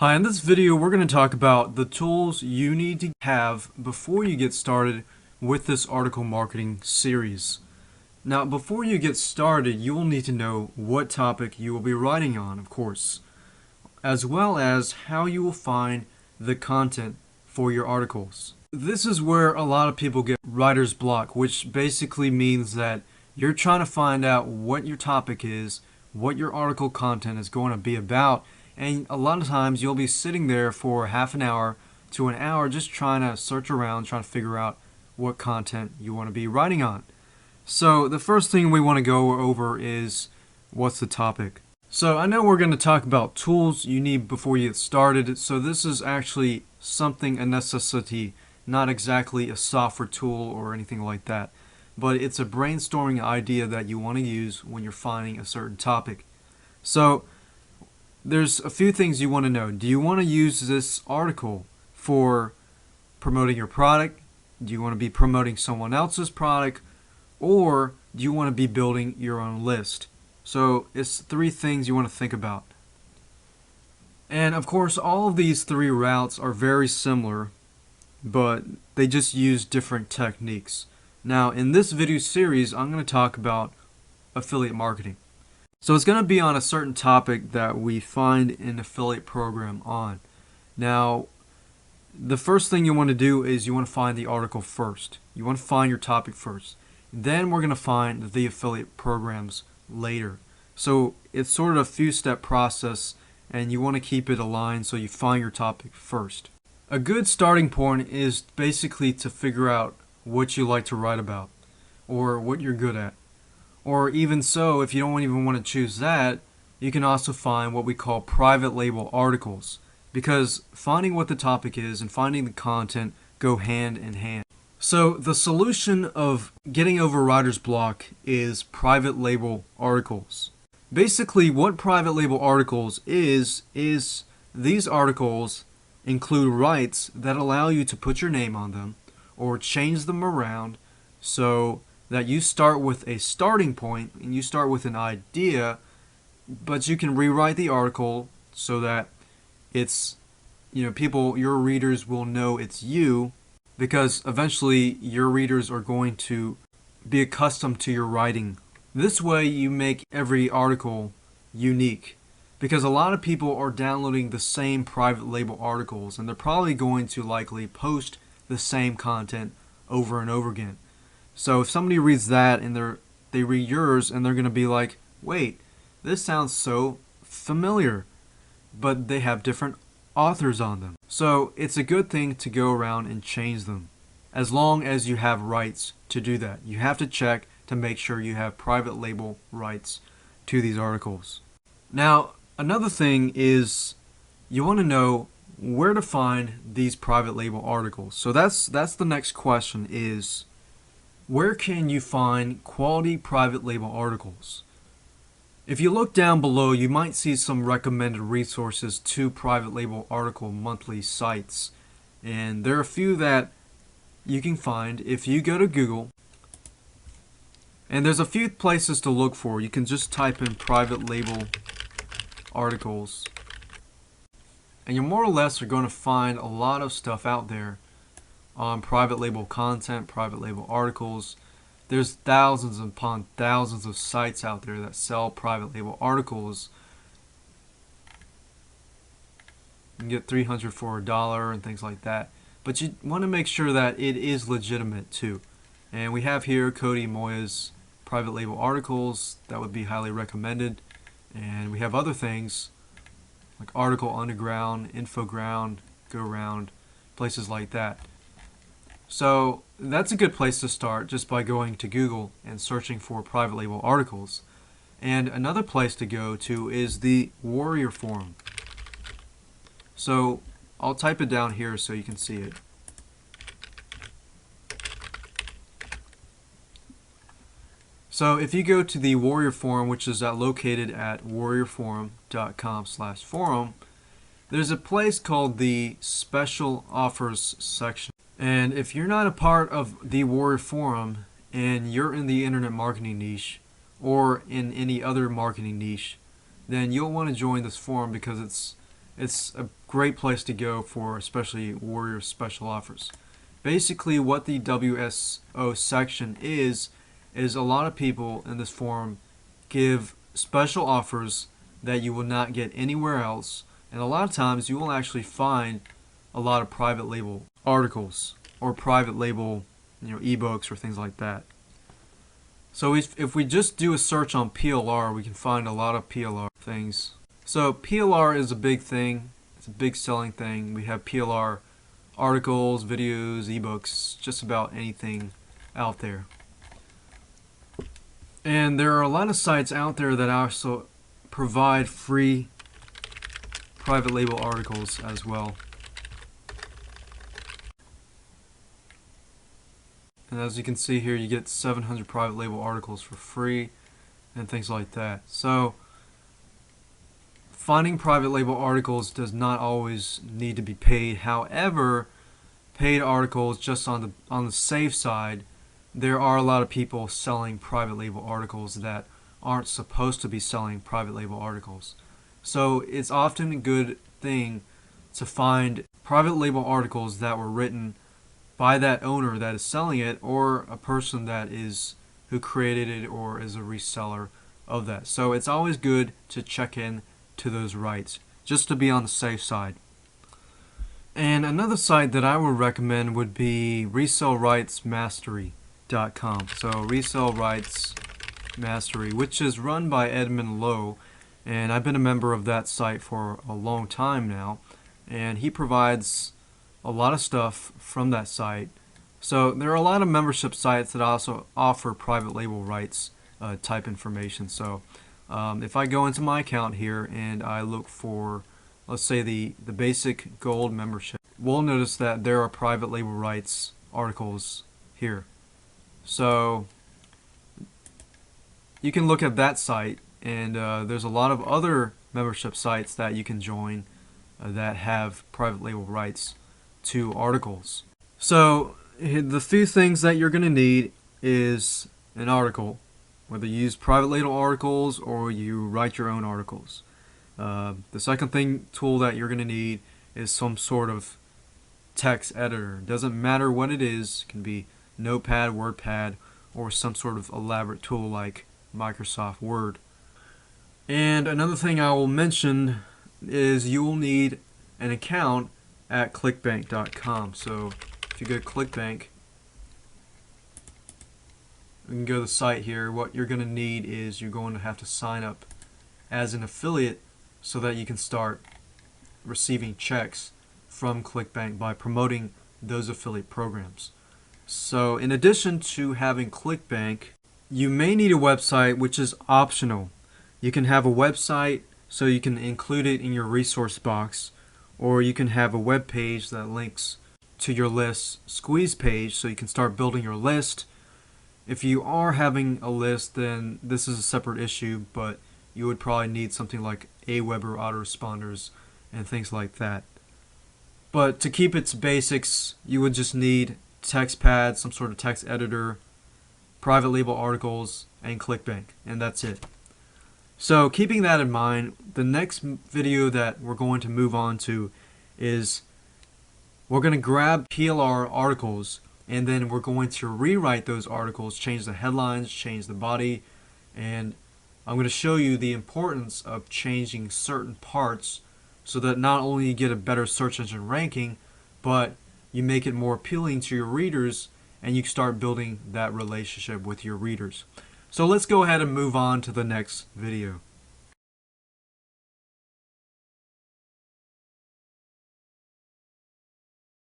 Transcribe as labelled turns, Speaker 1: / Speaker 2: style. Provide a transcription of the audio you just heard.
Speaker 1: Hi, in this video we're going to talk about the tools you need to have before you get started with this article marketing series. Now, before you get started, you will need to know what topic you will be writing on, of course, as well as how you will find the content for your articles. This is where a lot of people get writer's block, which basically means that you're trying to find out what your topic is, what your article content is going to be about, and a lot of times you'll be sitting there for half an hour to an hour just trying to search around, trying to figure out what content you want to be writing on. So the first thing we want to go over is what's the topic. So I know we're going to talk about tools you need before you get started. So this is actually something, a necessity, not exactly a software tool or anything like that. But it's a brainstorming idea that you want to use when you're finding a certain topic. So there's a few things you want to know. Do you want to use this article for promoting your product? Do you want to be promoting someone else's product? Or do you want to be building your own list? So it's three things you want to think about. And of course, all of these three routes are very similar, but they just use different techniques. Now, in this video series, I'm going to talk about affiliate marketing. So it's going to be on a certain topic that we find an affiliate program on. Now, the first thing you want to do is you want to find the article first. You want to find your topic first. Then we're going to find the affiliate programs later. So it's sort of a few-step process, and you want to keep it aligned so you find your topic first. A good starting point is basically to figure out what you like to write about or what you're good at. Or even so, if you don't even want to choose that, you can also find what we call private label articles, because finding what the topic is and finding the content go hand in hand. So the solution of getting over writer's block is private label articles. Basically, what private label articles is these articles include rights that allow you to put your name on them or change them around so that you start with a starting point and you start with an idea, but you can rewrite the article so that it's, people, your readers will know it's you, because eventually your readers are going to be accustomed to your writing. This way you make every article unique, because a lot of people are downloading the same private label articles and they're probably going to likely post the same content over and over again. So if somebody reads that and they read yours and they're going to be like, wait, this sounds so familiar, but they have different authors on them. So it's a good thing to go around and change them, as long as you have rights to do that. You have to check to make sure you have private label rights to these articles. Now, another thing is you want to know where to find these private label articles. So that's the next question is, where can you find quality private label articles? If you look down below, you might see some recommended resources to private label article monthly sites. And there are a few that you can find if you go to Google. And there's a few places to look for. You can just type in private label articles, and you more or less are going to find a lot of stuff out there on private label content, private label articles. There's thousands upon thousands of sites out there that sell private label articles. You can get 300 for $1 and things like that. But you want to make sure that it is legitimate too. And we have here Cody Moya's private label articles that would be highly recommended. And we have other things like Article Underground, Infoground, GoRound, places like that. So that's a good place to start, just by going to Google and searching for private label articles. And another place to go to is the Warrior Forum. So I'll type it down here so you can see it. So if you go to the Warrior Forum, which is located at warriorforum.com/forum, there's a place called the Special Offers section. And if you're not a part of the Warrior Forum and you're in the internet marketing niche or in any other marketing niche, then you'll want to join this forum, because it's a great place to go for especially Warrior special offers. Basically what the WSO section is a lot of people in this forum give special offers that you will not get anywhere else, and a lot of times you will actually find a lot of private label articles or private label, ebooks or things like that. So if we just do a search on PLR, we can find a lot of PLR things. So PLR is a big thing. It's a big selling thing. We have PLR articles, videos, ebooks, just about anything out there. And there are a lot of sites out there that also provide free private label articles as well. And as you can see here, you get 700 private label articles for free and things like that. So finding private label articles does not always need to be paid. However, paid articles, just on the safe side, there are a lot of people selling private label articles that aren't supposed to be selling private label articles. So it's often a good thing to find private label articles that were written by that owner that is selling it, or a person who created it or is a reseller of that. So it's always good to check in to those rights just to be on the safe side. And another site that I would recommend would be ResellRightsMastery.com. So Resell Rights Mastery, which is run by Edmund Lowe, and I've been a member of that site for a long time now, and he provides a lot of stuff from that site. So there are a lot of membership sites that also offer private label rights type information. So if I go into my account here and I look for, let's say, the basic gold membership, we'll notice that there are private label rights articles here. So you can look at that site, and there's a lot of other membership sites that you can join that have private label rights to articles. So the few things that you're going to need is an article, whether you use private label articles or you write your own articles. The second tool that you're going to need is some sort of text editor. Doesn't matter what it is. It can be Notepad, WordPad, or some sort of elaborate tool like Microsoft Word. And another thing I will mention is you will need an account at clickbank.com. So if you go to ClickBank, you can go to the site here. What you're going to need is you're going to have to sign up as an affiliate so that you can start receiving checks from ClickBank by promoting those affiliate programs. So in addition to having ClickBank, you may need a website, which is optional. You can have a website so you can include it in your resource box, or you can have a web page that links to your list squeeze page so you can start building your list. If you are having a list, then this is a separate issue, but you would probably need something like Aweber autoresponders and things like that. But to keep its basics, you would just need TextPad, some sort of text editor, private label articles, and ClickBank, and that's it. So keeping that in mind, the next video that we're going to move on to is we're going to grab PLR articles, and then we're going to rewrite those articles, change the headlines, change the body, and I'm going to show you the importance of changing certain parts so that not only you get a better search engine ranking, but you make it more appealing to your readers and you start building that relationship with your readers. So let's go ahead and move on to the next video.